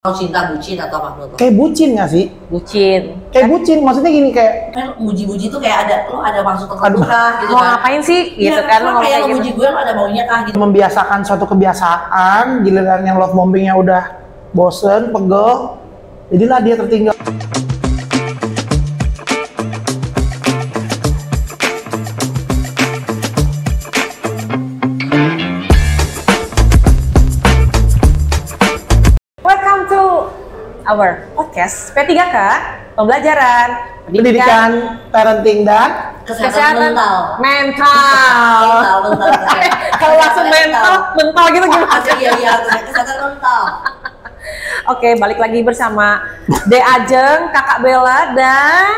Kalau cinta bucin atau apa menurut lo? Kayak bucin nggak sih? Bucin. Kayak bucin, maksudnya gini kayak Kan muji-muji tuh kayak lo ada maksud tertentu kah gitu Mau kan? ngapain sih? Iya, Gitu kan lo kayak lo ngomong muji gitu. gue lo ada maunya kah gitu. membiasakan suatu kebiasaan, giliran yang love bombingnya udah bosen, pegel, jadilah dia tertinggal. Welcome to our podcast P3K, pembelajaran, Pendidikan, parenting, dan Kesehatan mental. mental. Mental. Kalau langsung mental gitu gimana? Iya, kesehatan mental. Oke, balik lagi bersama De Ajeng, Kakak Bella, dan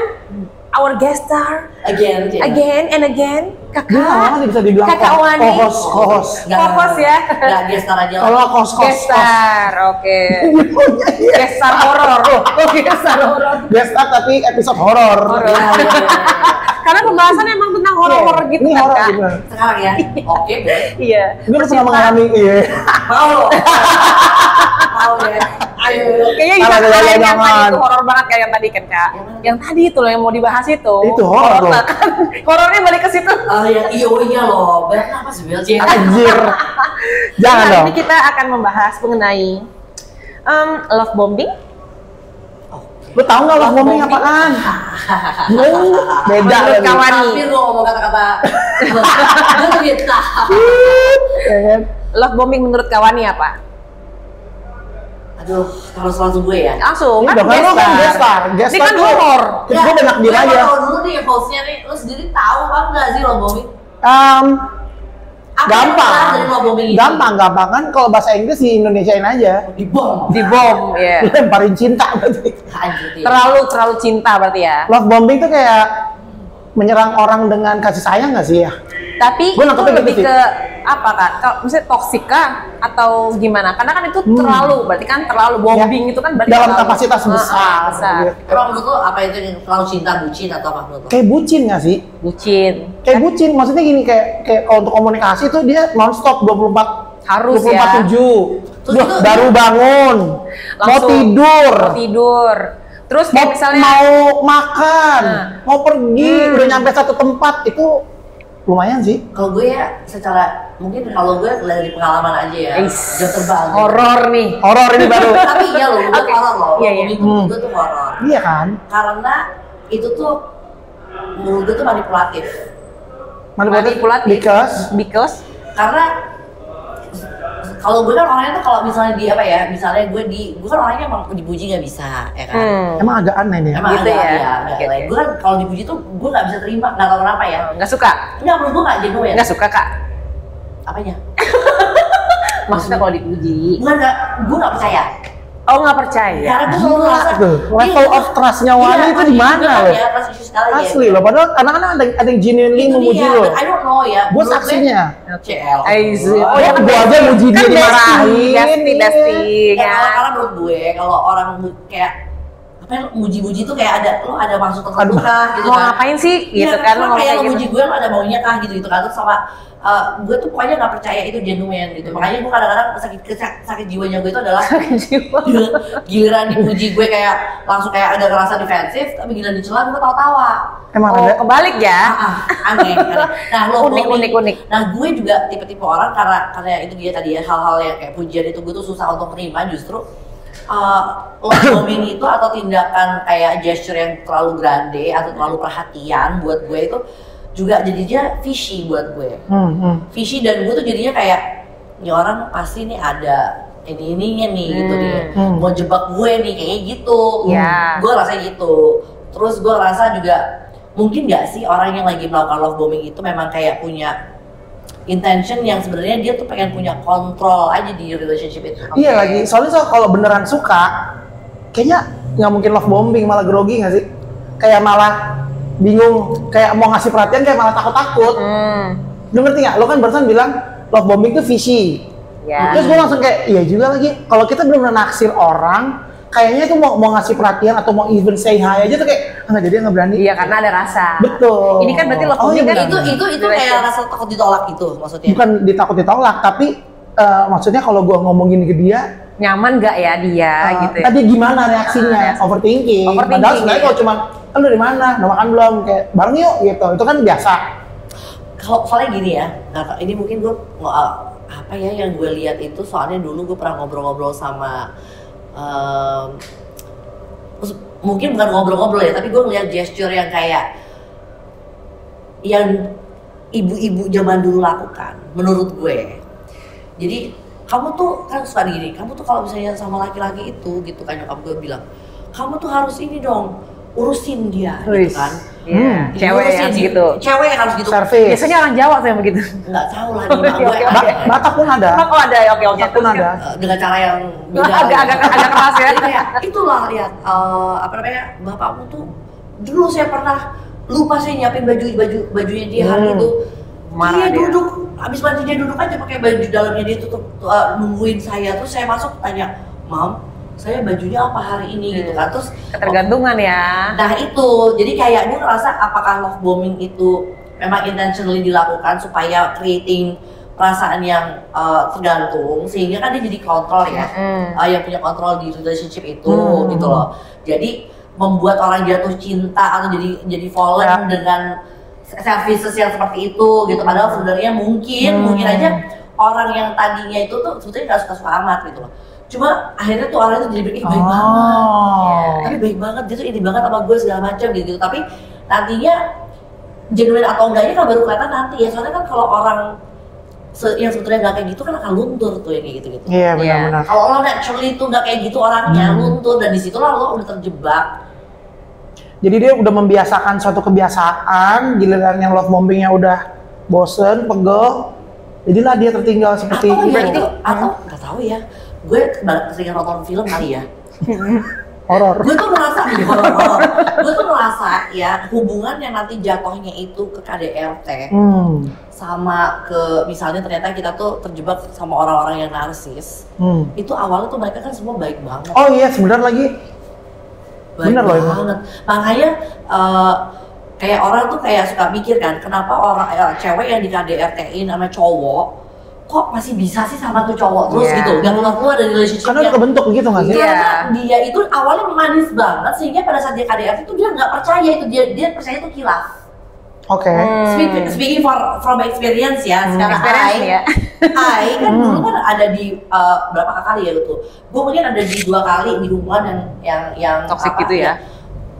our guest star Again. again and again, dia lama Kakak. bisa dibilang Kakak Wani. co-host. Fokus ya. Gak gestar aja. Kalau Guest host. star, oke. Guest star horor. Guest star horor. Gestar tapi episode horor. Horor. Karena pembahasan emang tentang horor-horor gitu Ini kan, horor Kak? gitu. Sekarang ya. Oke, boleh. Iya. Gue pernah mengalami, iya. Mau. Mau ya. Ayo. Kayaknya kita Kalau yang jangan. tadi itu horor banget kayak yang tadi kan, Kak. Yang tadi itu loh yang mau dibahas itu. Itu horor loh. lah, kan. Horornya balik ke situ. Yang IO-nya loh. Banyak apa sih Bel? Anjir. Jangan Hari dong. ini kita akan membahas mengenai love bombing. Lu tahu nggak love bombing bombing? apaan? Beda Menurut lagi. kawan. Hampir lo ngomong kata-kata. Gue tuh dia tahu. Ya kan? Love bombing menurut Kawani apa? Aduh, harus langsung gue ya. Langsung Ini kan dong, kan lo kan guest star. Ini kan tuh- horor. Itu gue banyak diem aja. Kalau dulu nih hostnya nih, lo sendiri tahu apa enggak sih lo bombing? Apa yang gampang. Dari lo bombing ini? Gampang kan kalau bahasa Inggris di Indonesiain aja. Dibom. Dibom, ya. Lemparin cinta berarti. Anjir dia. Terlalu cinta berarti ya. Love bombing tuh kayak menyerang orang dengan kasih sayang nggak sih ya? Tapi Gua itu nangkepnya lebih gitu sih. ke apa Kak? Kalau misalnya toksik kah atau gimana? Karena kan itu terlalu, berarti kan terlalu bombing itu kan berarti Dalam terlalu. kapasitas besar. besar. Gitu. Emang menurut lo apa itu yang terlalu cinta bucin atau apa menurut lo? Kayak bucin nggak sih? Bucin. Kayak bucin, maksudnya gini kayak kalau untuk komunikasi tuh dia nonstop 24 Harus 24/7. ya. Terus Duh, itu- baru bangun, mau Langsung tidur, Mau tidur. Terus kayak misalnya mau makan, Nah. mau pergi, udah nyampe satu tempat itu lumayan sih. Kalau gue ya secara mungkin kalau gue dari pengalaman aja ya. Is, Jam terbang. horor nih. Horor ini baru. Tapi iya loh, gue Oke. horor loh. Iya, iya. Bombing tuh gue tuh horor. Iya kan? Karena itu tuh menurut gue tuh manipulatif. Manipulatif. Because Karena kalau gue kan orangnya tuh kalau misalnya di apa ya, misalnya gue kan orangnya emang dipuji nggak bisa, ya kan? Emang agak aneh nih. Emang Gitu agak ya? agak Oke. lain. Gue kan kalau dipuji tuh gue nggak bisa terima, nggak tahu kenapa ya. nggak suka. Enggak, menurut gue nggak genuine. Nggak suka Kak. Apanya? Maksudnya kalau dipuji. Gue nggak percaya. Oh nggak percaya. Karena gue selalu ngerasa Tuh, level of trust-nya Wani itu di mana loh? Ya, trust issue sekali Asli ya. loh, padahal anak-anak ada yang genuinely Itu memuji dia, lo. but I don't know ya. Gue Menurut saksinya. CL. Oh ya kan Gua aja muji dia dimarahin. Desti Ya, kan. karena menurut gue kalau orang kayak apa ya, muji-muji tuh kayak ada maksud tertentu Aduh. kah gitu Mau kan. ngapain sih? Gitu Iya, kan kayak lo ngomong lo kayak muji gitu. gue lo ada maunya kah gitu kan. Terus sama gue tuh pokoknya nggak percaya itu genuine gitu. Makanya gue kadang-kadang sakit jiwanya gue itu adalah giliran dipuji gue kayak langsung kayak ada ngerasa defensif, tapi giliran dicela gue tawa-tawa. Emang Oh ada. kebalik ya. Aneh. Nah, lo Unik. Nah, gue juga tipe-tipe orang karena itu dia tadi ya, hal-hal yang kayak pujian itu gue tuh susah untuk terima justru. Love bombing itu atau tindakan kayak gesture yang terlalu grande atau terlalu perhatian buat gue itu juga jadinya fishy buat gue. Fishy dan gue tuh jadinya kayak ini orang pasti nih ada ininya nih gitu dia mau jebak gue nih kayak gitu. Ya. Gue rasanya gitu. Terus gue rasa juga mungkin nggak sih orang yang lagi melakukan love bombing itu memang kayak punya intention yang sebenarnya dia tuh pengen punya kontrol aja di relationship itu. Iya lagi, soalnya kalau beneran suka, kayaknya nggak mungkin love bombing, malah grogi nggak sih? Kayak malah bingung, kayak mau ngasih perhatian kayak malah takut-takut. Lu ngerti nggak? Lo kan barusan bilang love bombing itu fishy. Ya. Terus gue langsung kayak, iya juga lagi. Kalau kita bener-bener naksir orang, kayaknya tuh mau ngasih perhatian atau mau even say hi aja tuh kayak nggak jadi nggak berani. Iya karena ada rasa. Betul. Ini kan berarti love Oh, bombing iya kan benar. Itu kayak rasa takut ditolak itu maksudnya. Bukan ditakut ditolak, tapi maksudnya kalau gue ngomongin ke dia, nyaman nggak ya dia gitu ya. Tadi gimana reaksinya? Overthinking. Padahal sebenarnya kalau cuma kan lu dari mana? Udah makan belum? Kayak bareng yuk gitu. Itu kan biasa. Kalau soalnya gini ya, nah, ini mungkin gue apa ya yang gue lihat itu soalnya dulu gue pernah ngobrol-ngobrol sama mungkin bukan ngobrol-ngobrol ya, tapi gue ngeliat gesture yang kayak yang ibu-ibu zaman dulu lakukan, menurut gue. Jadi kamu tuh kan suka gini, kamu tuh kalau misalnya sama laki-laki itu gitu kan nyokap gue bilang, kamu tuh harus ini dong, urusin dia gitu kan. Cewek yang gitu. Cewek yang harus gitu. Service. Biasanya orang Jawa tuh yang begitu. Nggak tahu lah di mak gue. Batak pun ada. Oh ada ya, oke. Batak pun ada. Dengan cara yang agak keras ya. Jadi kayak itulah lihat apa namanya, bapakmu tuh dulu saya pernah lupa saya nyiapin bajunya dia hari itu. Dia duduk, abis mandi dia duduk aja pakai baju dalamnya dia tutup nungguin saya, terus saya masuk tanya, "Mam, saya bajunya apa hari ini?" gitu kan. Terus ketergantungan ya. nah itu, jadi kayak gue ngerasa apakah love bombing itu memang intentionally dilakukan supaya creating perasaan yang tergantung, sehingga kan dia jadi kontrol ya, yang punya kontrol di relationship itu gitu loh. Jadi membuat orang jatuh cinta atau jadi fallen dengan services yang seperti itu gitu. Padahal sebenarnya mungkin aja orang yang tadinya itu tuh sebetulnya nggak suka-suka amat gitu loh. Cuma akhirnya tuh orang itu jadi baik banget, tapi baik banget, dia tuh ini banget sama gue segala macam gitu. Tapi nantinya genuine atau enggaknya kan baru kelihatan nanti ya. Soalnya kan kalau orang yang sebetulnya nggak kayak gitu kan akan luntur tuh yang kayak gitu-gitu. Iya benar-benar. Kalau lo naturally tuh nggak kayak gitu orangnya, luntur, dan disitulah lo udah terjebak. Jadi dia udah membiasakan suatu kebiasaan, giliran yang love bombingnya udah bosen, pegel, jadilah dia tertinggal seperti itu. Atau nggak tahu ya, gue sering nonton film kali ya. Horor. Gue tuh merasa ya hubungan yang nanti jatuhnya itu ke KDRT sama ke misalnya ternyata kita tuh terjebak sama orang-orang yang narsis. Itu awalnya tuh mereka kan semua baik banget. Oh iya, sebenarnya lagi. Bener loh banget. Makanya kayak orang tuh kayak suka mikir kan, kenapa orang cewek yang di KDRT-in sama cowok kok masih bisa sih sama tuh cowok terus gitu, nggak keluar dari relationship. Karena udah kebentuk gitu nggak sih? Karena dia itu awalnya manis banget sehingga pada saat dia KDRT itu dia nggak percaya itu, dia percaya itu kilaf. Oke. Speaking from experience ya, sekarang I kan dulu kan ada di berapa kali ya gitu. Gue mungkin ada di 2 kali di hubungan yang toxic gitu ya.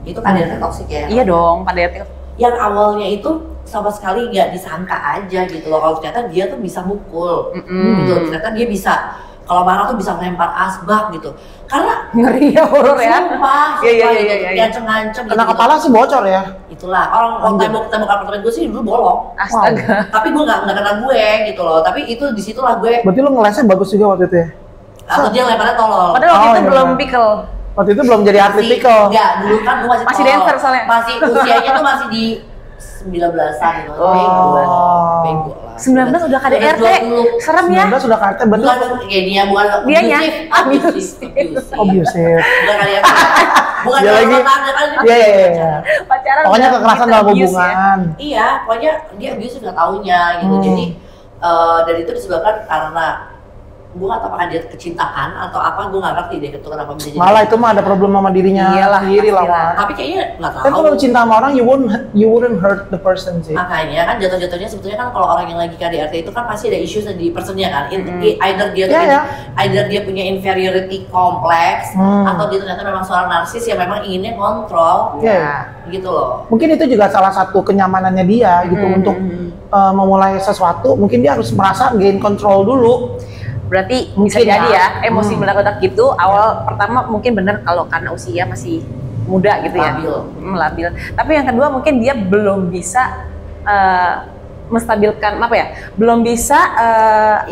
Itu KDRT toxic ya. Iya dong, KDRT. Yang awalnya itu sama sekali nggak disangka aja gitu loh, kalau ternyata dia tuh bisa mukul gitu, ternyata dia bisa kalau marah tuh bisa melempar asbak gitu, karena ngeri ya, horor ya. Sumpah, iya. ngancem-ngancem Kena gitu. kepala sih bocor ya. Itulah, orang tembok apartemen gue sih dulu bolong. Astaga. Tapi gue nggak kena gue gitu loh, tapi itu disitulah gue. Berarti lo ngelesnya bagus juga waktu itu ya? Atau dia lemparnya tolol. Padahal waktu itu belum pickle. Waktu itu belum jadi atlet pickle. Enggak, dulu kan gue masih dancer soalnya. Masih usianya tuh masih di 19-an gitu. Bego lah. 19 udah KDRT. Serem ya. 19 udah KDRT, betul. Bukan dianya abusive. Bukan KDRT. Bukan dia lagi. Iya. Pacaran. Pokoknya kekerasan dalam hubungan. Iya, pokoknya dia abusive nggak taunya gitu. Jadi dan itu disebabkan karena gue gak tau apakah dia kecintaan atau apa, gue gak ngerti deh itu kenapa bisa jadi. Malah itu mah ada problem sama dirinya sendiri lah. Tapi kayaknya gak tahu. Tapi kalau cinta sama orang, you wouldn't hurt the person sih. Makanya kan jatuh-jatuhnya sebetulnya kan kalau orang yang lagi KDRT itu kan pasti ada isu di personnya kan. Either dia punya inferiority complex atau dia ternyata memang seorang narsis yang memang inginnya kontrol. Gitu loh. Mungkin itu juga salah satu kenyamanannya dia gitu untuk memulai sesuatu. Mungkin dia harus merasa gain control dulu. Berarti bisa jadi ya, emosi meledak gitu. Awal pertama mungkin bener kalau karena usia masih muda gitu ya, labil. Tapi yang kedua mungkin dia belum bisa menstabilkan apa ya, belum bisa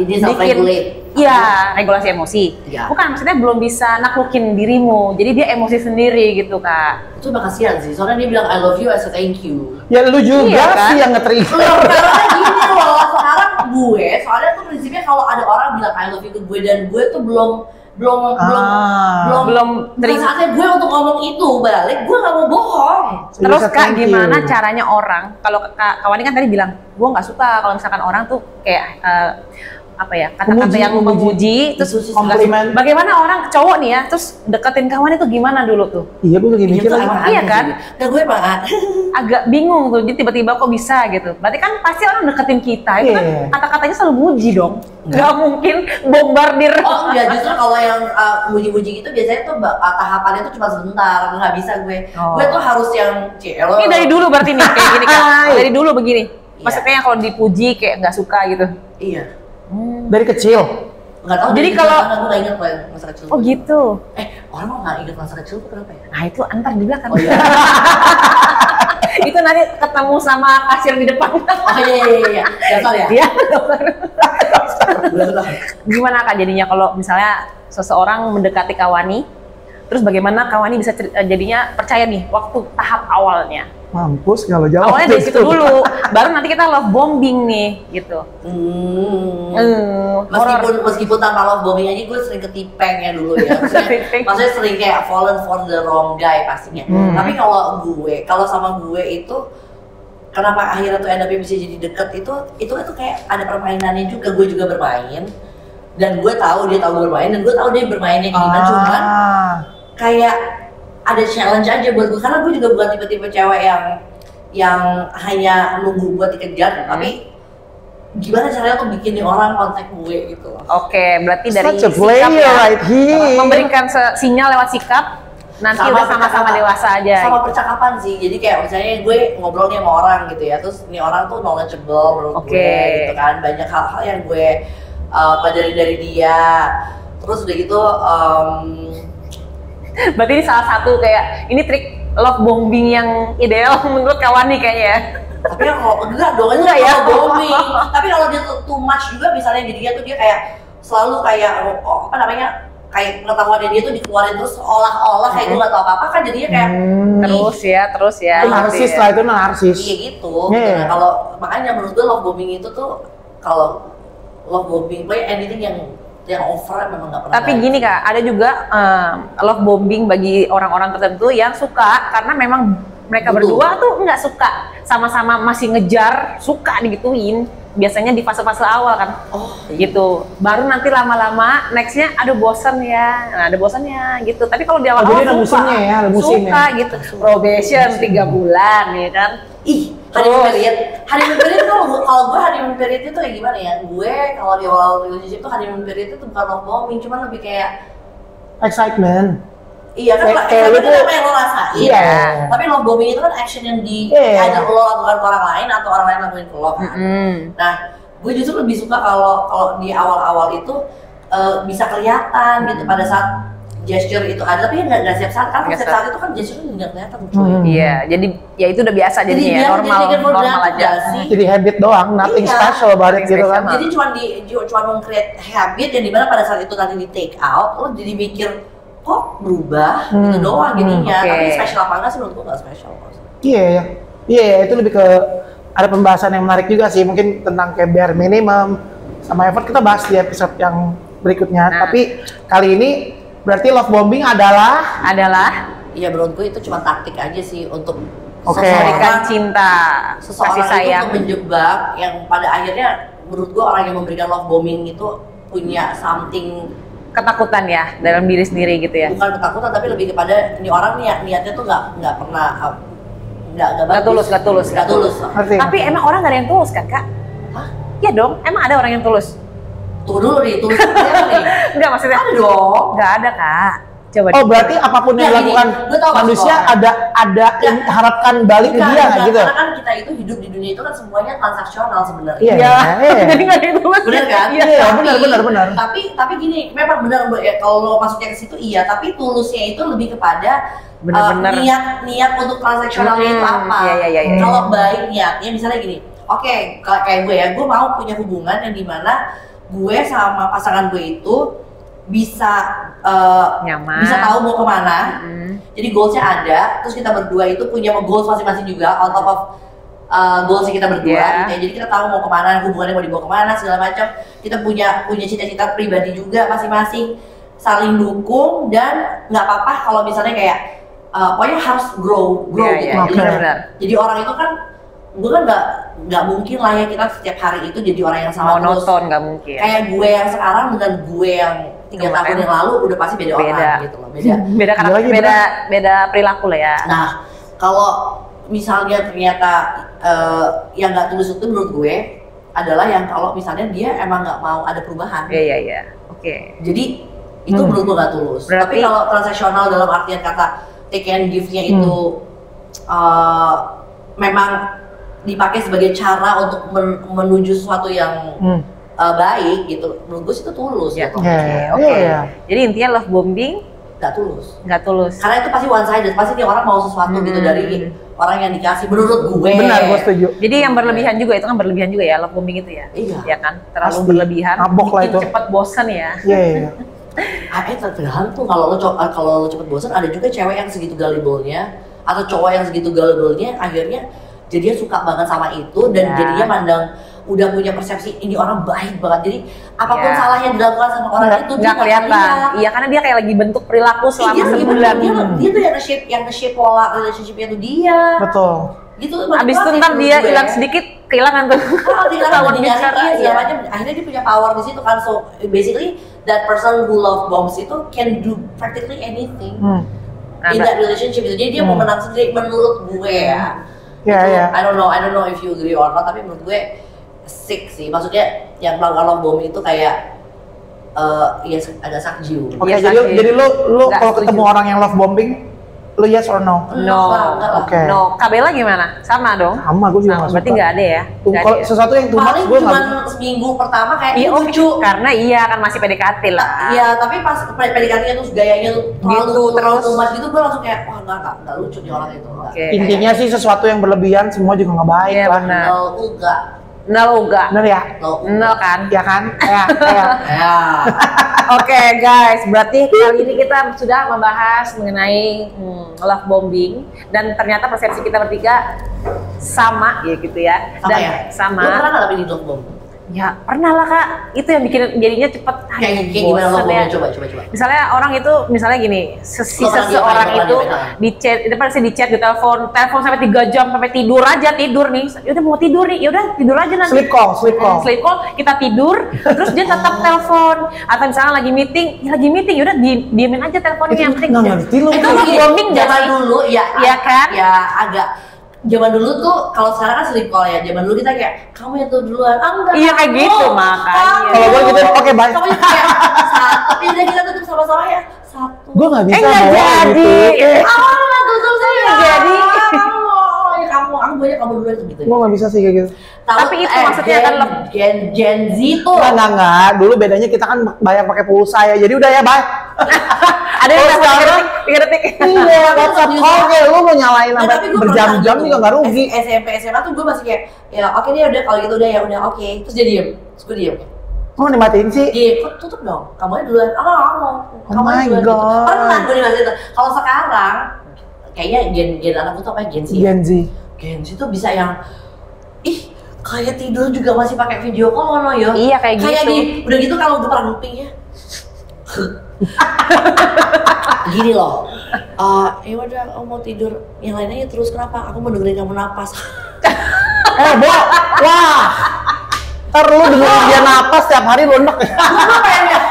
bikin regulasi emosi. Bukan, maksudnya belum bisa naklukin dirimu. Jadi dia emosi sendiri gitu kak. Itu udah kasihan sih, soalnya dia bilang I love you as a thank you. Ya lu juga sih yang nge-trigger. Karena gini loh, sekarang gue, soalnya tuh prinsipnya kalau ada orang bilang I love you ke gue dan gue tuh belum saatnya gue untuk ngomong itu balik, gue nggak mau bohong. Terus kak gimana caranya orang, kalau kak Wani kan tadi bilang gue nggak suka kalau misalkan orang tuh kayak apa ya, kata-kata yang memuji, terus komplimen. Bagaimana orang cowok nih ya, terus deketin kawan itu gimana dulu tuh? Iya, gue lagi mikir lagi. Iya kan? Dan gue emang agak bingung tuh, jadi tiba-tiba kok bisa gitu. Berarti kan pasti orang deketin kita, itu kan kata-katanya selalu muji dong. Gak mungkin bombardir. Oh enggak, justru kalau yang muji-muji gitu biasanya tuh tahapannya tuh cuma sebentar, nggak bisa gue. Gue tuh harus yang cielo. Ini dari dulu berarti nih kayak gini kan? Dari dulu begini. Maksudnya kalau dipuji kayak nggak suka gitu. Iya. Dari kecil. Nggak tahu. Jadi kalau gue nggak ingat loh yang masa kecil. Oh gitu. Orang mau nggak ingat masa kecil tuh kenapa ya? Nah itu antar di belakang. Oh iya. Itu nanti ketemu sama kasir di depan. Oh iya. Dasar ya? Iya. Benar. Gimana Kak jadinya kalau misalnya seseorang mendekati Kawani, terus bagaimana Kawani bisa jadinya percaya nih waktu tahap awalnya? Mampus kalau jawab. Awalnya dari situ dulu, baru nanti kita love bombing nih, gitu. Meskipun tanpa love bombing aja gue sering ketipeng ya dulu ya. Maksudnya sering kayak fallen for the wrong guy pastinya. Tapi kalau sama gue itu kenapa akhirnya tuh end up bisa jadi deket itu kayak ada permainannya juga. Gue juga bermain dan gue tahu dia tahu gue bermain dan gue tahu dia bermainnya gimana. Cuman kayak ada challenge aja buat gue karena gue juga bukan tipe-tipe cewek yang hanya nunggu buat dikejar, tapi gimana caranya tuh bikin nih orang kontak gue gitu. Oke, berarti dari sikap ya, right here. Memberikan sinyal lewat sikap. Nanti udah sama-sama dewasa aja. Sama percakapan sih, jadi kayak misalnya gue ngobrol nih sama orang gitu ya, terus nih orang tuh knowledgeable menurut gue gitu kan, banyak hal-hal yang gue pelajari dari dia. Terus udah gitu berarti ini salah satu kayak ini trik love bombing yang ideal menurut Kawani kayaknya ya. Tapi kalau enggak ya bombing. Tapi kalau dia too much juga misalnya jadinya tuh dia kayak selalu kayak kayak pengetahuannya dia tuh dikeluarin terus olah-olah kayak gue gak tau apa-apa kan jadinya kayak terus ya. Itu narsis lah, itu narsis. Iya gitu. Nah, kalau makanya menurut gue love bombing itu tuh kalau love bombing play anything yang over memang nggak pernah. Tapi gini Kak, ada juga love bombing bagi orang-orang tertentu yang suka karena memang mereka berdua tuh nggak suka, sama-sama masih ngejar, suka digituin. Biasanya di fase-fase awal kan, gitu. Baru nanti lama-lama nextnya, aduh bosan ya, ada bosannya gitu. Tapi kalau di awal-awal ada musimnya ya, ada musimnya. Suka gitu. Probation 3 bulan ya kan. Honeymoon period tuh kalau gue honeymoon period itu kayak gimana ya? Gue kalau di awal relationship tuh honeymoon period itu bukan love bombing, cuma lebih kayak excitement. Iya kan, kayak itu apa yang lo rasain. Iya. Tapi love bombing itu kan action yang ada lo lakukan ke orang lain atau orang lain lakuin ke lo kan. Nah, gue justru lebih suka kalau di awal-awal itu bisa kelihatan gitu pada saat gesture itu ada, tapi nggak setiap saat, karena setiap saat itu kan gesture itu nggak kelihatan. Iya, jadi ya itu udah biasa jadinya ya, normal aja. Jadi habit doang, nothing special about it gitu kan. Jadi cuma meng-create habit yang dimana pada saat itu nanti di take out, lo jadi mikir kok berubah gitu doang jadinya. Tapi special apa enggak sih menurut gue nggak special. Iya, itu lebih ke ada pembahasan yang menarik juga sih, mungkin tentang kayak bare minimum sama effort kita bahas di episode yang berikutnya. Tapi kali ini berarti love bombing adalah iya menurut gue itu cuma taktik aja sih untuk memberikan cinta, seseorang kasih sayang, itu menjebak yang pada akhirnya menurut gue orang yang memberikan love bombing itu punya something ketakutan ya dalam diri sendiri gitu ya. Bukan ketakutan tapi lebih kepada ini orang niatnya tuh nggak pernah nggak tulus. Tapi emang orang nggak ada yang tulus kan Kak? Hah? Iya dong, emang ada orang yang tulus. Tunggu dulu nih, tulus nih. Enggak maksudnya. Ada dong. Enggak ada Kak. Coba. Oh berarti apapun yang dilakukan manusia ada yang harapkan balik ke dia nggak gitu? Karena kan kita itu hidup di dunia itu kan semuanya transaksional sebenarnya. Iya. Jadi nggak ada yang tulus. Benar kan? Iya benar. Tapi gini, memang benar ya kalau masuknya ke situ iya. Tapi tulusnya itu lebih kepada niat untuk transaksionalnya itu apa? Iya. Kalau baik niatnya misalnya gini, oke, kayak gue ya, gue mau punya hubungan yang dimana gue sama pasangan gue itu bisa nyaman, bisa tahu mau kemana. Jadi goalsnya ada, terus kita berdua itu punya goals masing-masing juga on top of goalsnya kita berdua. Gitu ya. Jadi kita tahu mau kemana, hubungannya mau dibawa kemana segala macam. Kita punya cita-cita pribadi juga masing-masing, saling dukung dan nggak apa-apa kalau misalnya kayak pokoknya harus grow gitu. Benar. Jadi orang itu kan gue kan nggak mungkin lah ya kita setiap hari itu jadi orang yang sama terus. Monoton, nggak mungkin. Kayak gue yang sekarang dengan gue yang 3 tahun yang lalu udah pasti beda orang gitu loh, beda karakter, beda perilaku lah ya. Nah, kalau misalnya ternyata yang nggak tulus itu menurut gue adalah yang kalau misalnya dia emang nggak mau ada perubahan. Iya. Oke. Jadi itu menurut gue nggak tulus. Berarti, tapi kalau transaksional dalam artian kata take and give-nya itu memang dipakai sebagai cara untuk menuju sesuatu yang baik gitu, menurut gue sih itu tulus. Ya, gitu. Oke. Jadi intinya love bombing nggak tulus. Karena itu pasti one sided, pasti dia orang mau sesuatu gitu dari orang yang dikasih. Menurut gue. Benar, gue setuju. Jadi yang berlebihan juga itu kan berlebihan juga ya love bombing itu ya. Iya. Ya kan, terlalu Pasti. berlebihan. Mabok lah bikin itu. Cepet bosan ya. Iya. Tergantung kalau lo cepet bosan, ada juga cewek yang segitu gullible-nya atau cowok yang segitu gullible-nya akhirnya jadinya suka banget sama itu dan jadinya mandang udah punya persepsi ini orang baik banget, jadi apapun salah yang dilakukan sama orang itu nggak kelihatan. Iya, karena dia kayak lagi bentuk perilaku selama sebulan. Dia tuh yang nge-shape pola relationship-nya tuh dia. Betul. Gitu. Abis itu ntar dia hilang sedikit, kehilangan tuh. Kehilangan segala macam. Akhirnya dia punya power di situ kan. So basically that person who love bombs itu can do practically anything in that relationship itu. Jadi dia mau menang sendiri menurut gue ya. Iya. I don't know if you agree or not, tapi menurut gue sick sih. Maksudnya yang melakukan love bombing itu kayak ya agak sakju. Oke, jadi lu kalau ketemu orang yang love bombing, lu yes or no? No. Oke. No. Kabela gimana? Sama dong. Sama, gue juga nggak suka. Berarti nggak ada ya? Kalau sesuatu yang too much, paling gue cuma nggak. seminggu pertama kayak Iya, lucu. Karena iya kan masih PDKT lah. Iya, tapi pas PDKT-nya tuh gayanya tuh Gitu, terus tumat gitu, gue langsung kayak wah enggak lucu nih orang itu. Oke. Intinya sih sesuatu yang berlebihan semua juga nggak baik Iya, lah. benar. Nol enggak. Bener ya? Nol kan? Ya kan? Ya. Ya. Oke guys, berarti kali ini kita sudah membahas mengenai love bombing dan ternyata persepsi kita bertiga sama ya gitu ya. Dan sama. Lo pernah nggak tapi di love bomb? Ya pernah lah Kak, itu yang bikin jadinya cepet. Kayak gimana love bombnya? Coba. Misalnya orang itu, misalnya gini, seseorang itu di chat, itu pasti di chat, di telepon sampai 3 jam, sampai tidur nih. Yaudah mau tidur nih, yaudah tidur aja nanti. Sleep call, kita tidur, terus dia tetap telepon. Atau misalnya lagi meeting, yaudah diemin aja teleponnya. Yang penting ngerti lu. itu love bombing zaman dulu ya kan? Ya agak. Zaman dulu tuh, kalau sekarang kan sleep call ya. Zaman dulu kita kayak kamu yang tuh duluan. Enggak. Iya kayak gitu makanya. Kalau gue gitu, oke bye. Kamu kayak satu. Udah kita tutup sama-sama ya. Satu. Gue nggak bisa nggak jadi. Tutup saya. Jadi. Kamu duluan tuh gitu. Gue nggak bisa sih kayak gitu. Tapi itu maksudnya kan Gen Z tuh. Enggak. Dulu bedanya kita kan bayar pakai pulsa ya. Jadi udah ya bye. Ada yang sekarang 3 detik. Iya, WhatsApp call kayak lu mau nyalain sampai berjam-jam juga nggak rugi. SMP SMA tuh gue masih kayak ya oke deh udah kalau gitu udah ya udah oke. Terus dia diem. Terus gue diem. Mau dimatiin sih? Iya, kok tutup dong. Kamu aja duluan. Oh my God. Pernah gue dimasukin itu. Kalau sekarang kayaknya gen anakku tuh apa Gen Z. Gen Z tuh bisa yang kayak tidur juga masih pakai video call no ya. Iya kayak gitu. Udah gitu kalau getar kuping ya. Gini loh. Ya udah aku mau tidur. Yang lainnya terus kenapa? Aku mau dengerin kamu napas. Bo. Wah. Ntar lu dengerin dia napas tiap hari lu enek. Gue pengen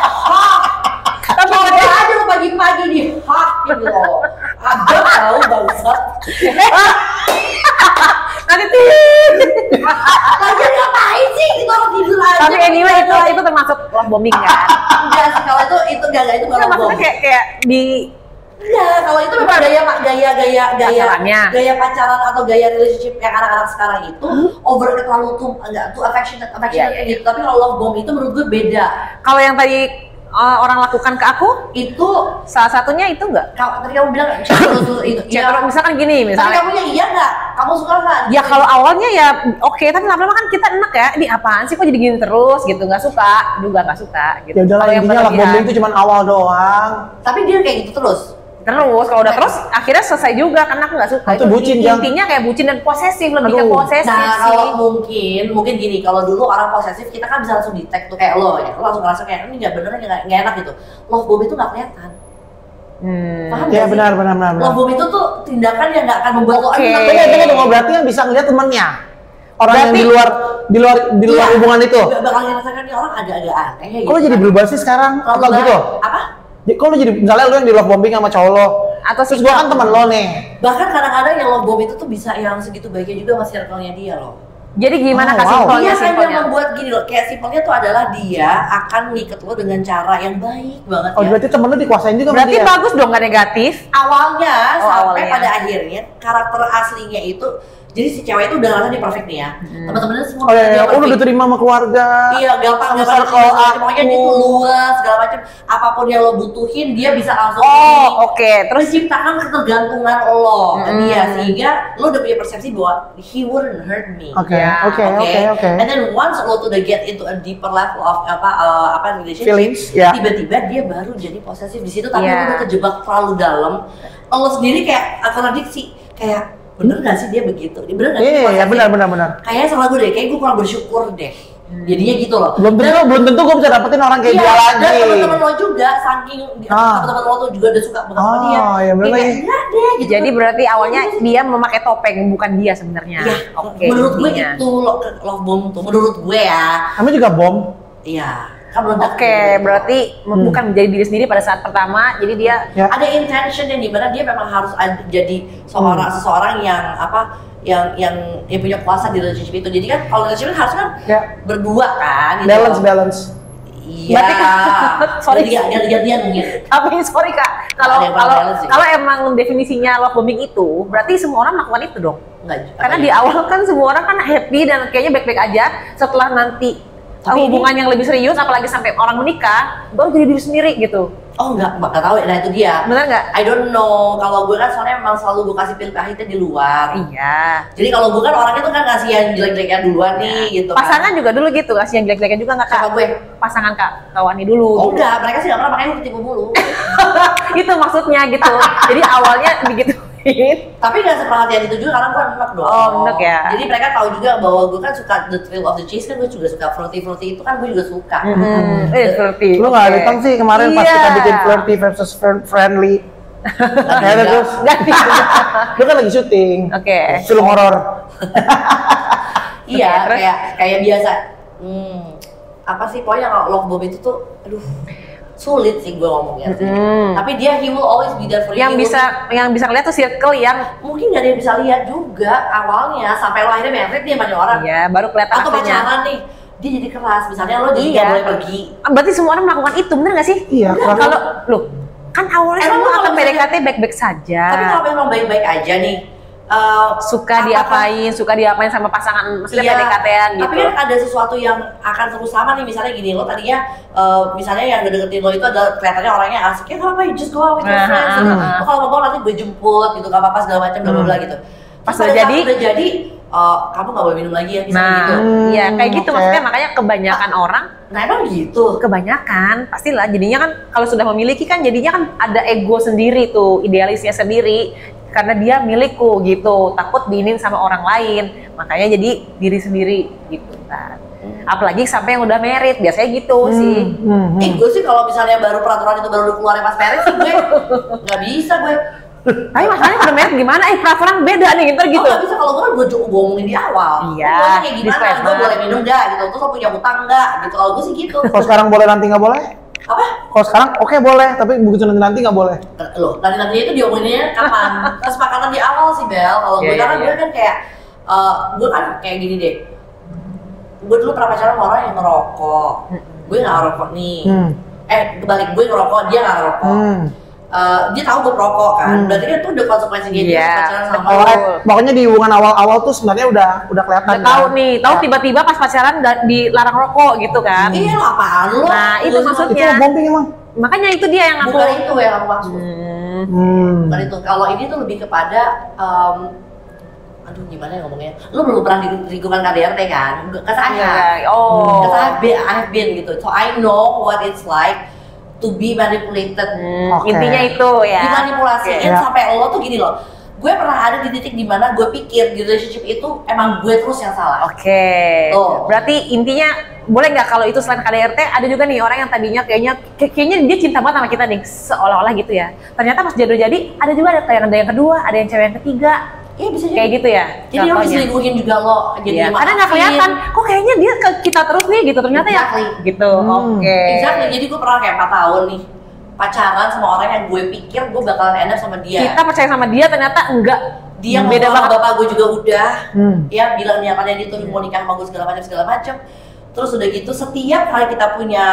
tapi ada aja lo pagi-pagi nih, gitu loh. Ada tahu bangsat. Nanti tidur. Lagi ngapain sih gitu orang tidur aja. Tapi anyway itu termasuk love bombing kan? Enggak sih, kalau itu enggak itu bukan love bombing. Maksudnya kayak di Enggak, kalau itu memang gaya pacaran atau gaya relationship yang anak-anak sekarang itu over terlalu too affectionate gitu. Tapi kalau love bomb itu menurut gue beda. Kalau yang tadi orang lakukan ke aku itu salah satunya itu enggak? Tadi kamu bilang itu. Ya, misalkan gini, Tapi misalnya. kamunya iya enggak? Kamu suka enggak? Ya kalau awalnya ya oke, tapi lama-lama kan kita enak ya. Ini apaan sih kok jadi gini terus gitu? Nggak suka, juga nggak suka. Gitu. Ya udahlah, Kalau yang intinya love berlebihan. bombing itu cuma awal doang. Tapi dia kayak gitu terus. Terus kalau udah terus akhirnya selesai juga karena aku nggak suka. Itu bucin, Jang. Intinya kayak bucin dan posesif, lebih ke Aduh. posesif Nah, sih. kalau mungkin gini, kalau dulu orang posesif kita kan bisa langsung detect tuh kayak lo ya, lo langsung ngerasa kayak ini nggak bener, nggak enak gitu. Love bomb itu nggak kelihatan. Paham Ya nggak sih? benar. Love bomb itu tuh tindakan yang nggak akan membuat lo Oke. enak. Tunggu, berarti yang bisa ngeliat temennya. orang yang di luar hubungan itu. Bakal ngerasakan nih orang agak-agak aneh gitu. Kok lo jadi berubah sih sekarang? Apa gitu? Apa? Kok lo jadi, misalnya lo yang di love bombing sama cowok lo, Atau terus gua kan teman lo nih. Bahkan kadang-kadang yang love bomb itu tuh bisa yang segitu baiknya juga masih circle-nya dia loh. Jadi gimana Oh, Kak wow. simpelnya? Dia hanya Simpelnya. membuat gini loh, kayak simpelnya tuh adalah dia akan ngikat lo dengan cara yang baik banget Oh ya. berarti temen lo dikuasain juga sama Berarti dia? bagus dong, nggak negatif. Awalnya Oh, sampai awalnya. pada akhirnya karakter aslinya itu, jadi si cewek itu udah ngerasa dia perfect nih ya. Teman-temannya semua Oh iya, dia iya. perfect. Udah diterima sama keluarga. Iya, gampang sama gampang circle pokoknya dia tuh luas segala macam. Apapun yang lo butuhin dia bisa langsung Oh, oke. Terus menciptakan ketergantungan lo ke dia sehingga lo udah punya persepsi bahwa he wouldn't hurt me. Oke, Ya, oke. And then once lo tuh udah get into a deeper level of apa relationship, Feelings, ya. tiba-tiba dia baru jadi posesif di situ, tapi Ya. lo udah kejebak terlalu dalam. Lo sendiri kayak kontradiksi, kayak bener gak sih dia begitu? Bener gak sih dia Iya, posesif? benar. Kayaknya salah gue deh, kayak gue kurang bersyukur deh. Jadinya gitu loh. Belum tentu gue bisa dapetin orang kayak Iya, dia lagi. dan teman-teman lo juga saking teman-teman lo tuh juga udah suka banget sama dia. Oh, iya, bener Kayak, lagi. enggak deh gitu. Jadi berarti awalnya dia memakai topeng, bukan dia sebenarnya. ya, Oke. menurut gue intinya. itu love bomb tuh, menurut gue ya. Kami juga bom. Iya, kan meledak. Oke, berarti bukan menjadi diri sendiri pada saat pertama. Jadi dia Ya. Ada intention yang dimana dia memang harus jadi seseorang yang yang punya kuasa di relationship itu. Jadi kan kalau relationship kan harus kan Ya. berdua kan. Gitu. Balance. Iya. Berarti kan- sorry. Gantian mungkin. tapi sorry Kak, kalau Ada yang kalau balance sih. kalau emang definisinya love bombing itu, berarti semua orang melakukan itu dong. Enggak. Karena di awal kan semua orang kan happy dan kayaknya baik-baik aja. Setelah nanti Tapi hubungan yang lebih serius, apalagi sampai orang menikah, baru jadi diri sendiri gitu. Oh enggak tahu ya, nah itu dia. Benar nggak? I don't know, kalau gue kan soalnya memang selalu gue kasih pil pahitnya di luar. Iya. Jadi kalau gue kan orangnya tuh kan kasih yang jelek-jeleknya duluan nih gitu kan. Pasangan juga dulu gitu, kasih yang jelek-jeleknya juga nggak Kak? Sama gue? Pasangan Kak, Kawani dulu. Oh dulu. enggak, mereka sih gak pernah, makanya gue ketipu mulu. Itu maksudnya gitu. Jadi awalnya begituin. Tapi gak seperhatian itu juga karena gue enak dong. Oh, enak ya. Jadi mereka tahu juga bahwa gue kan suka the thrill of the chase, kan gue juga suka fruity itu kan gue juga suka. Seperti. Lu nggak datang sih kemarin pas Iya. kita bikin flirty versus friendly. Ya Enggak. terus. Ganti. Lu kan lagi syuting. Oke. Film horor. Iya, Oke, terus? kayak biasa. Apa sih pokoknya kalau love bomb itu tuh, aduh, sulit sih gue ngomongnya sih. Tapi he will always be there for you. Yang bisa ngeliat tuh circle yang Mungkin gak ada yang bisa lihat juga awalnya sampai lo akhirnya married nih sama nih orang. ya baru kelihatan Atau aslinya. pacaran nih, dia jadi keras. Misalnya lo jadi Iya. gak boleh pergi. Berarti semua orang melakukan itu, bener gak sih? Iya, Kalau kalau- loh, kan awalnya Emang semua kalau akan misalnya- PDKT baik-baik saja. Tapi kalau memang baik-baik aja nih, suka diapain sama pasangan, maksudnya Iya, PDKT-an gitu. tapi kan ada sesuatu yang akan terus sama nih, misalnya gini, lo tadinya misalnya yang deketin lo itu ada kelihatannya orangnya asik, ya gak apa-apa, just go out with your friends gitu. Lo kalau mau nanti gue jemput gitu, gak apa-apa segala macam bla bla bla gitu. Pas Terus udah pada saat jadi- udah jadi, kamu gak boleh minum lagi ya, misalnya gitu. Iya kayak gitu oke. maksudnya, makanya kebanyakan orang Nah emang gitu. kebanyakan pastilah jadinya kan kalau sudah memiliki kan jadinya kan ada ego sendiri tuh, idealisnya sendiri, karena dia milikku gitu, takut diinin sama orang lain, makanya jadi diri sendiri gitu kan. Apalagi sampai yang udah married biasanya gitu sih. Gue sih kalau misalnya baru peraturan itu baru keluar pas married sih gue nggak bisa gue. Tapi masalahnya udah married gimana? Peraturan beda nih ntar gitu. Oh nggak bisa, kalau gue kan gue ngomongin di awal. Iya, Gue kayak gimana, disclaimer. gue boleh minum nggak gitu, terus lo punya utang nggak gitu. Kalau gue sih gitu. Kalau sekarang boleh nanti nggak boleh? Apa? Kalau sekarang oke boleh, tapi begitu nanti nggak boleh. Loh, nanti-nantinya itu diomonginnya kapan? Kesepakatan di awal sih Bel. Kalau gue Iya, karena iya, gue kan kayak gue kan kayak gini deh. Gue dulu pernah pacaran sama orang yang ngerokok. Gue nggak ngerokok nih. Kebalik, gue ngerokok, dia nggak ngerokok. Dia tahu gue perokok kan. Berarti kan itu udah konsekuensinya dia Iya, pacaran sama betul. lo. Pokoknya di hubungan awal-awal tuh sebenarnya udah kelihatan. Udah tahu kan? nih, tahu tiba-tiba pas pacaran dilarang rokok gitu kan. Iya lo apaan lo? Nah, itu Lu maksudnya. Itu love bombing emang. Makanya itu dia yang aku. bukan itu yang aku maksud. Hmm. Bukan itu. Kalau ini tuh lebih kepada aduh gimana ya ngomongnya? Lu belum pernah di lingkungan KDRT kan? Kata Iya, oh. Kata I've been gitu. So I know what it's like to be manipulated. Oke. Intinya itu ya. Dimanipulasiin Oke. sampai lo tuh gini loh. Gue pernah ada di titik dimana gue pikir di relationship itu emang gue terus yang salah. Oke. Tuh. Berarti intinya boleh nggak kalau itu selain KDRT ada juga nih orang yang tadinya kayaknya dia cinta banget sama kita nih seolah-olah gitu ya. Ternyata pas jodoh jadi ada juga ada yang kedua, ada yang cewek yang ketiga. Iya bisa jadi. Kayak gitu ya. Jadi lo diselingkuhin juga lo, jadi Iya. Karena nggak kelihatan, kok kayaknya dia ke kita terus nih gitu, ternyata Exactly. ya gitu. Oke. Exactly. Jadi gue pernah kayak 4 tahun nih pacaran sama orang yang gue pikir gue bakalan end up sama dia. Kita percaya sama dia, ternyata enggak. Dia beda ngomong sama banget. bapak gue juga udah, ya bilang niatannya dia tuh mau nikah sama gue segala macam. Terus udah gitu setiap kali kita punya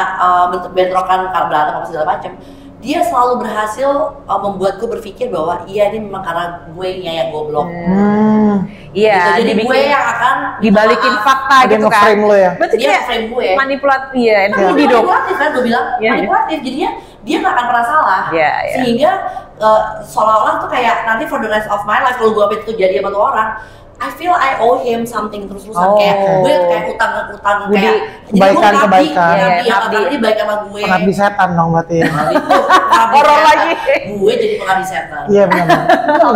bentrokan berantem apa segala macam, dia selalu berhasil membuat gue berpikir bahwa iya ini memang karena gue yang goblok. Iya, Gitu. Jadi gue yang akan dibalikin fakta Dia gitu kan. nge-frame lo ya? Berarti Dia kayak nge-frame gue. manipulatif, iya. Kan Ini dong. manipulatif kan gue bilang, Iya, iya. manipulatif. Jadinya dia nggak akan pernah salah. Iya, iya. Sehingga seolah-olah tuh kayak nanti for the rest of my life kalau gue sampai itu jadi sama tuh orang, I feel I owe him something terus-terusan. Kayak gue kayak utang Jadi, kayak kebaikan. Karena dia baik sama gue. Pengabdi setan dong berarti. Horor lagi. Gue jadi pengabdi setan. Iya benar.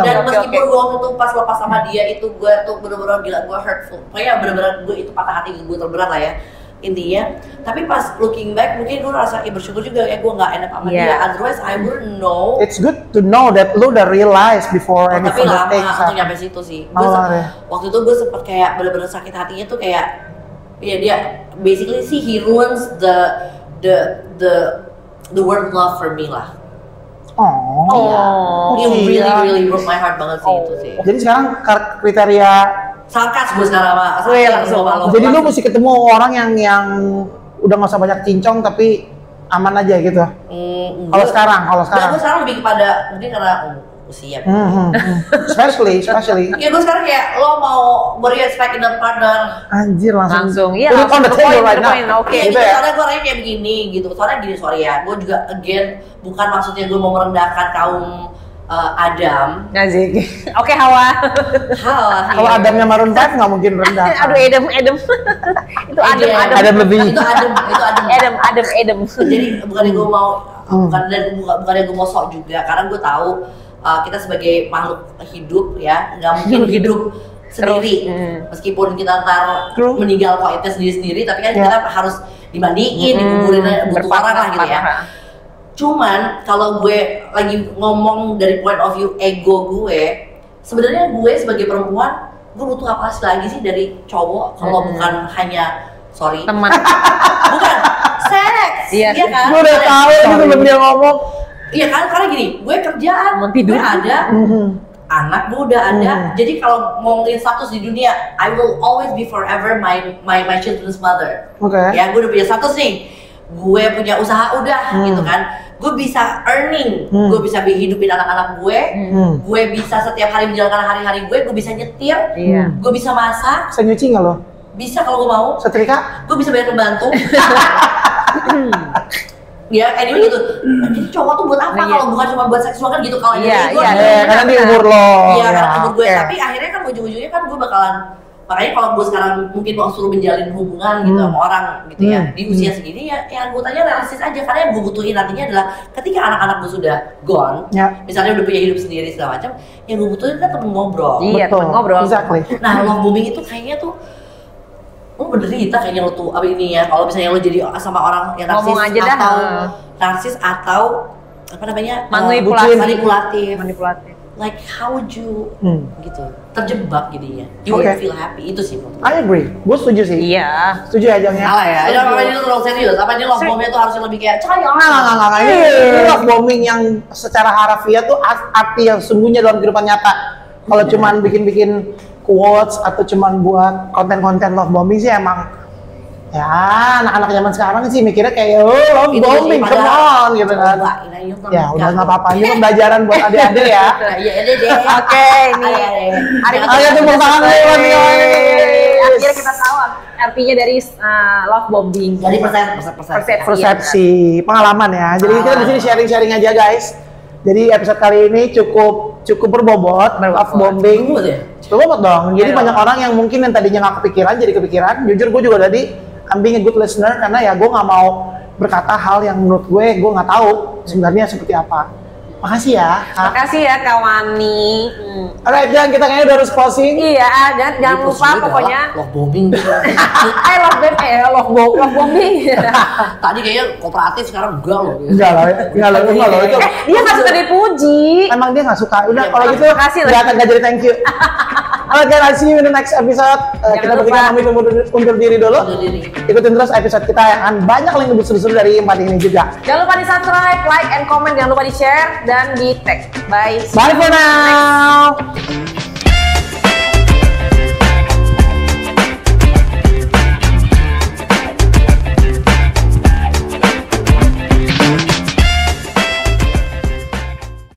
Dan Oke, meskipun oke. gue waktu itu pas lepas sama dia itu gue tuh bener-bener gila, gue hurtful. Pokoknya bener-bener gue itu patah hati gue terberat lah ya intinya. Tapi pas looking back mungkin gue rasa bersyukur juga ya gue nggak end up sama dia. Otherwise I wouldn't know. It's good to know that lu udah realize before any Tapi further lama things untuk happen. nyampe situ sih. Ya. Waktu itu gue sempet kayak bener-bener sakit hatinya tuh kayak ya dia basically sih he ruins the word love for me lah. Oh. He Iya. really broke my heart banget sih itu sih. Jadi sekarang kriteria, Sarkas gue sekarang sama langsung. jadi lu mesti ketemu orang yang udah nggak usah banyak cincong tapi aman aja gitu. Kalau sekarang. Gue sekarang lebih kepada mungkin karena usia. Especially. Ya gue sekarang kayak lo mau what do you expect in a partner? Anjir langsung. Iya, Put it on the table right now. Oke. Iya, Gitu gitu, ya. soalnya gue orangnya kayak begini gitu. Soalnya gini sorry ya, gue juga again bukan maksudnya gue mau merendahkan kaum Adam. Nazik. Oke, Hawa. Kalau Adamnya Maroon 5 nggak mungkin rendah. Aduh, Edem. Itu Adem. Adam lebih. Itu Adam. Edem. Jadi bukannya gue mau bukannya gue mau sok juga, karena gue tahu kita sebagai makhluk hidup ya nggak mungkin hidup sendiri. Meskipun kita ntar meninggal kok itu sendiri, tapi kan kita harus dimandiin, dikuburin, butuh orang lah gitu ya. Cuman kalau gue lagi ngomong dari point of view ego gue, sebenarnya gue sebagai perempuan, gue butuh apa lagi sih dari cowok kalau bukan hanya teman. bukan seks, Iya. kan? Gue udah tahu itu sebelum dia ngomong. Iya kan, karena gini, gue kerjaan, Mau tidur. gue ada, anak gue udah ada. Jadi kalau ngomongin status di dunia, I will always be forever my children's mother. Oke. Ya, gue udah punya status nih. Gue punya usaha udah gitu kan. Gue bisa earning, gue bisa hidupin anak-anak gue. Gue bisa setiap hari menjalankan hari-hari gue bisa nyetir, Iya. gue bisa masak, Bisa nyuci nggak lo? bisa kalau gue mau. Setrika? Gue bisa bayar pembantu. Ya, anyway gitu. Jadi cowok tuh buat apa kalau bukan cuma buat seksual kan gitu kalau Iya, gue iya, Karena di umur lo. iya karena umur gue. oke. Tapi akhirnya kan ujung-ujungnya kan gue bakalan, makanya kalau gue sekarang mungkin mau suruh menjalin hubungan gitu sama orang gitu ya di usia segini ya anggotanya realistis aja, karena yang gue butuhin nantinya adalah ketika anak-anak gue sudah gone, misalnya udah punya hidup sendiri segala macam, yang gue butuhin kan temen ngobrol. Iya, Betul. temen ngobrol. Exactly. Nah, love bombing itu kayaknya tuh lo menderita kayaknya lo tuh apa ini ya, kalau misalnya lo jadi sama orang yang narsis Ngomong aja dah. atau narsis atau apa namanya Manipulatif. like how would you gitu terjebak jadinya, you Oke. won't feel happy, itu sih menurut gue. I agree. Gue setuju sih. Iya. Setuju ya Jong ya. Salah ya, apa ini tuh terlalu serius, apa ini love bombnya tuh harusnya lebih kayak cahaya. Nggak. Ini love bombing yang secara harafiah tuh arti yang sungguhnya dalam kehidupan nyata. Kalau cuman bikin quotes atau cuman buat konten-konten love bombing sih emang ya anak-anak zaman sekarang sih mikirnya kayak love Itu bombing, sih, come padahal- on gitu kan. Coba, ini Ya udah nggak apa-apa, ini pembelajaran buat adik-adik ya. Iya deh. Oke, ini hari ini Ayo tepuk tangan dulu nih. akhirnya kita tahu artinya dari love bombing. Dari Persepsi, pengalaman ya. Jadi kita di sini sharing-sharing aja guys. Jadi episode kali ini cukup berbobot, love bombing. Berbobot ya? Berbobot dong. Jadi Iya. banyak orang yang mungkin yang tadinya nggak kepikiran jadi kepikiran. Jujur gue juga tadi I'm being a good listener karena ya gue nggak mau berkata hal yang menurut gue nggak tahu sebenarnya seperti apa. Makasih ya. Makasih ya Kawani. Alright, Jan, kita kayaknya udah harus closing. Iya, jangan lupa pokoknya. Love bombing gitu. Love bombing. Tadi kayaknya kooperatif, sekarang enggak loh. Enggak loh, itu. Dia nggak suka dipuji. Emang dia nggak suka. Udah, kalau gitu makasih nggak akan jadi thank you. Alright guys, I'll see you in the next episode. Kita bertiga pamit undur diri dulu. Ikutin terus episode kita yang akan banyak link lebih seru-seru dari Empat ini juga. Jangan lupa di subscribe, like, and comment. Jangan lupa di share dan di tag. Bye. Bye for now.